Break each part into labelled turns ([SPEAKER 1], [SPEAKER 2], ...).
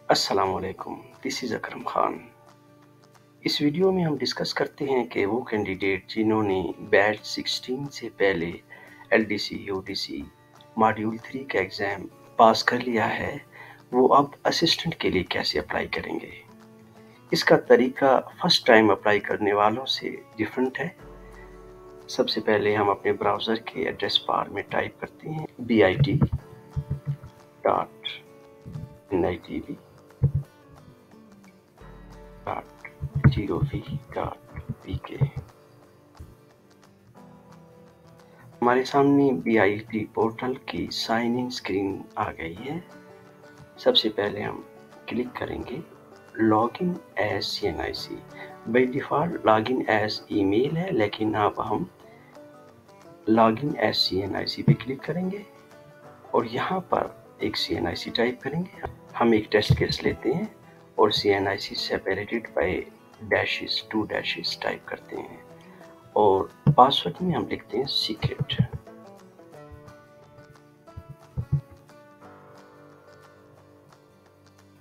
[SPEAKER 1] अस्सलाम वालेकुम, this is Akram Khan. इस वीडियो में हम डिस्कस करते हैं कि वो कैंडिडेट जिन्होंने बैच 16 से पहले LDC, UDC, मॉड्यूल 3 का एग्ज़ाम पास कर लिया है, वो अब असिस्टेंट के लिए कैसे अप्लाई करेंगे। इसका तरीका फर्स्ट टाइम अप्लाई करने वालों से डिफरेंट है। सबसे पहले हम अपने ब्राउज़र के एड्रेस बार में टाइप करते हैं bit.nitb.gov.pk। हमारे सामने BIP पोर्टल की साइन इन स्क्रीन आ गई है। सबसे पहले हम क्लिक करेंगे login as CNIC। By default login as email है, लेकिन अब हम लॉगिन एज CNIC पे क्लिक करेंगे और यहाँ पर एक CNIC टाइप करेंगे। हम एक टेस्ट केस लेते हैं और CNIC separated by dashes 2 dashes type करते हैं और पासवर्ड में हम लिखते हैं सीक्रेट।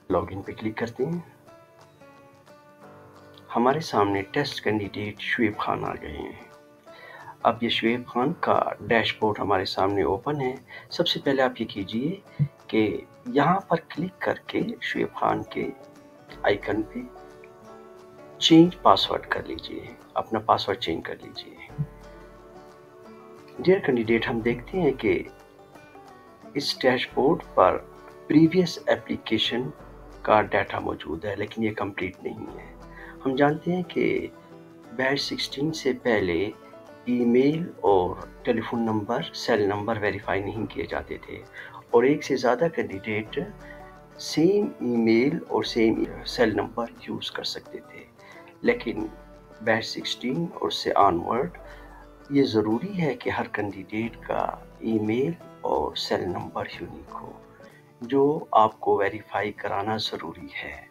[SPEAKER 1] लॉगिन पे क्लिक करते हैं। हमारे सामने टेस्ट कैंडिडेट शुएब खान आ गए हैं। अब ये शुएब खान का डैशबोर्ड हमारे सामने ओपन है। सबसे पहले आप ये कीजिए कि यहाँ पर क्लिक करके शुएब खान के आइकन पे चेंज पासवर्ड कर लीजिए, अपना पासवर्ड चेंज कर लीजिए। डियर कैंडिडेट, हम देखते हैं कि इस डैशबोर्ड पर प्रीवियस एप्लीकेशन का डाटा मौजूद है, लेकिन ये कंप्लीट नहीं है। हम जानते हैं कि बैच 16 से पहले ईमेल और telephone number, cell number verify नहीं किए जाते थे और एक से ज़्यादा कैंडिडेट सेम ईमेल और सेम सेल नंबर यूज़ कर सकते थे। लेकिन बैच 16 और से ऑनवर्ड ये ज़रूरी है कि हर कैंडिडेट का ईमेल और सेल नंबर यूनिक हो, जो आपको वेरीफाई कराना ज़रूरी है।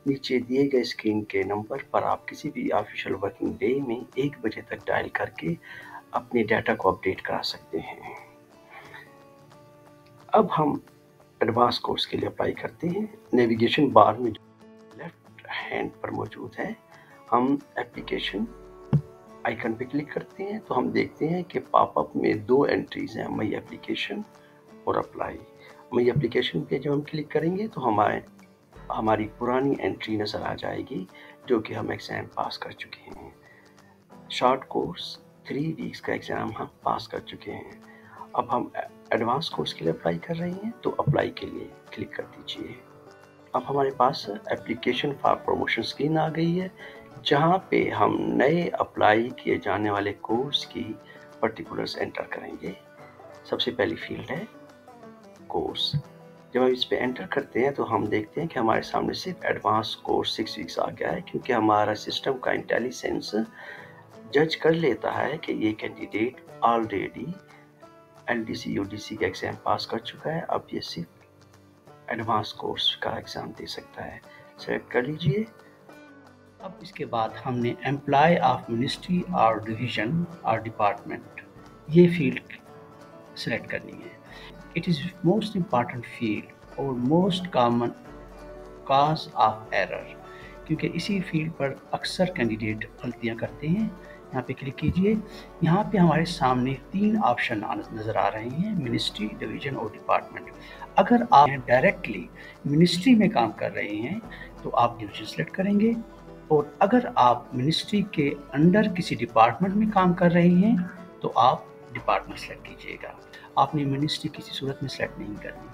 [SPEAKER 1] नीचे दिए गए स्क्रीन के नंबर पर आप किसी भी ऑफिशियल वर्किंग डे में 1 बजे तक डायल करके अपने डाटा को अपडेट करा सकते हैं। अब हम एडवांस कोर्स के लिए अप्लाई करते हैं। नेविगेशन बार में लेफ्ट हैंड पर मौजूद है, हम एप्लीकेशन आइकन पे क्लिक करते हैं तो हम देखते हैं कि पॉपअप में 2 एंट्रीज हैं, माई एप्लीकेशन और अप्लाई। माई एप्लीकेशन पे जब हम क्लिक करेंगे तो हमारी पुरानी एंट्री नज़र आ जाएगी, जो कि हम एग्ज़ाम पास कर चुके हैं। शॉर्ट कोर्स 3 वीक्स का एग्ज़ाम हम पास कर चुके हैं। अब हम एडवांस कोर्स के लिए अप्लाई कर रहे हैं तो अप्लाई के लिए क्लिक कर दीजिए। अब हमारे पास एप्लीकेशन फॉर प्रमोशन स्क्रीन आ गई है, जहां पे हम नए अप्लाई किए जाने वाले कोर्स की पर्टिकुलर्स एंटर करेंगे। सबसे पहली फील्ड है कोर्स। जब हम इस पे एंटर करते हैं तो हम देखते हैं कि हमारे सामने सिर्फ एडवांस कोर्स 6 वीक्स आ गया है, क्योंकि हमारा सिस्टम का इंटेलिजेंस जज कर लेता है कि ये कैंडिडेट ऑलरेडी LDC UDC का एग्ज़ाम पास कर चुका है। अब ये सिर्फ एडवांस कोर्स का एग्ज़ाम दे सकता है। सेलेक्ट कर लीजिए। अब इसके बाद हमने एम्प्लॉय ऑफ मिनिस्ट्री और डिवीज़न और डिपार्टमेंट ये फील्ड सेलेक्ट करनी है। It is most important field और most common cause of error, क्योंकि इसी फील्ड पर अक्सर कैंडिडेट गलतियां करते हैं। यहाँ पे क्लिक कीजिए। यहाँ पे हमारे सामने 3 ऑप्शन नज़र आ रहे हैं, मिनिस्ट्री, डिवीज़न और डिपार्टमेंट। अगर आप डायरेक्टली मिनिस्ट्री में काम कर रहे हैं तो आप डिवीज़न सेलेक्ट करेंगे, और अगर आप मिनिस्ट्री के अंडर किसी डिपार्टमेंट में काम कर रहे हैं तो आप डिपार्टमेंट सेलेक्ट कीजिएगा। आपने मिनिस्ट्री किसी सूरत में सेलेक्ट नहीं करनी।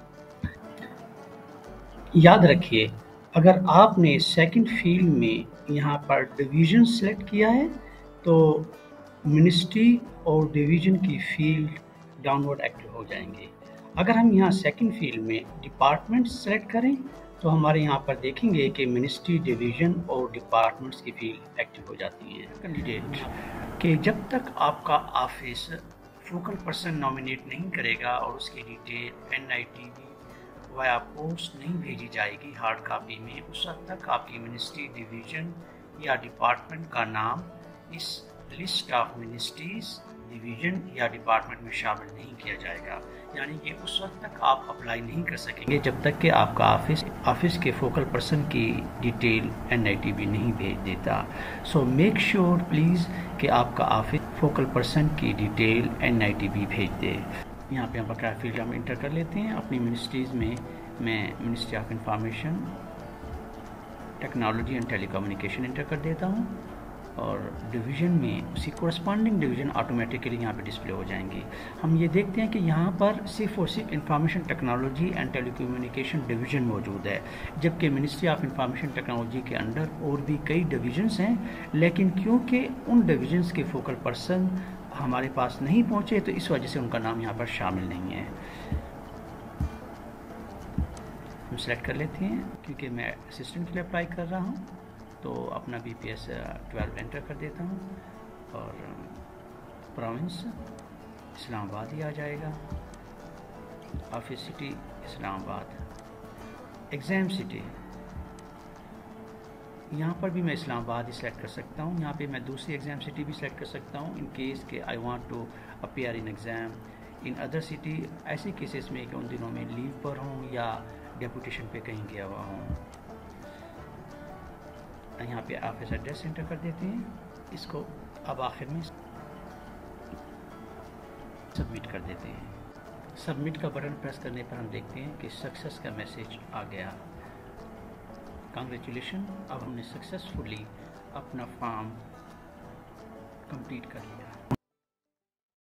[SPEAKER 1] याद रखिए, अगर आपने सेकंड फील्ड में यहाँ पर डिवीज़न सेलेक्ट किया है तो मिनिस्ट्री और डिवीज़न की फील्ड डाउनवर्ड एक्टिव हो जाएंगे। अगर हम यहाँ सेकंड फील्ड में डिपार्टमेंट सेलेक्ट करें तो हमारे यहाँ पर देखेंगे कि मिनिस्ट्री, डिवीज़न और डिपार्टमेंट्स की फील्ड एक्टिव हो जाती है। कैंडिडेट कि जब तक आपका ऑफिस फोकल पर्सन नॉमिनेट नहीं करेगा और उसकी डिटेल NITB वाया पोस्ट नहीं भेजी जाएगी हार्ड कॉपी में, उस वक्त तक आपकी मिनिस्ट्री, डिवीज़न या डिपार्टमेंट का नाम इस लिस्ट ऑफ मिनिस्ट्रीज
[SPEAKER 2] ڈویژن یا ڈپارٹمنٹ میں شامل نہیں کیا جائے گا، یعنی کہ اس وقت تک آپ اپلائی نہیں کر سکیں گے جب تک کہ آپ کا آفس کے فوکل پرسن کی ڈیٹیل NITB نہیں بھیج دیتا. سو میک شیور پلیز کہ آپ کا آفس فوکل پرسن کی ڈیٹیل NITB بھیج دے. یہاں پہ ہم بقایا فیلڈ ہم انٹر کر لیتے ہیں. اپنی منسٹریز میں ministry of information technology and telecommunication enter کر دیتا ہوں، اور ڈویژن میں اسی کورسپونڈنگ ڈویژن آٹومیٹکلی یہاں پہ ڈسپلے ہو جائیں گی. ہم یہ دیکھتے ہیں کہ یہاں پر صرف اور صرف information technology and telecommunication division موجود ہے، جبکہ منسٹری آف انفارمیشن ٹیکنالوجی کے انڈر اور بھی کئی ڈویژنس ہیں، لیکن کیونکہ ان ڈویژنس کے فوکل پرسن ہمارے پاس نہیں پہنچے تو اس وجہ سے ان کا نام یہاں پر شامل نہیں ہے. ہم سلیکٹ کر لیتے ہیں، کیونکہ میں اسسٹنٹ کے لیے اپلائی کر رہا ہوں تو اپنا BPS 12 انٹر کر دیتا ہوں، اور پروونس اسلام آباد ہی آ جائے گا. آفس سٹی اسلام آباد. ایگزام سٹی یہاں پر بھی میں اسلام آباد ہی سلیکٹ کر سکتا ہوں. یہاں پہ میں دوسری ایگزام سٹی بھی سلیکٹ کر سکتا ہوں ان کیس کہ I want to appear in exam in other city, ایسے کیسز میں کہ ان دنوں میں لیو پر ہوں یا ڈیپوٹیشن پہ کہیں گیا ہوا ہوں. یہاں پہ آفس ایڈریس انٹر کر دیتے ہیں. اس کو اب آخر میں سبمٹ کر دیتے ہیں. سبمٹ کا بٹن پریس کرنے پر ہم دیکھتے ہیں کہ سکسیس کا میسیج آ گیا. کنگریچولیشن، اب ہم نے سکسیسفلی اپنا فارم کمپلیٹ کر لیا.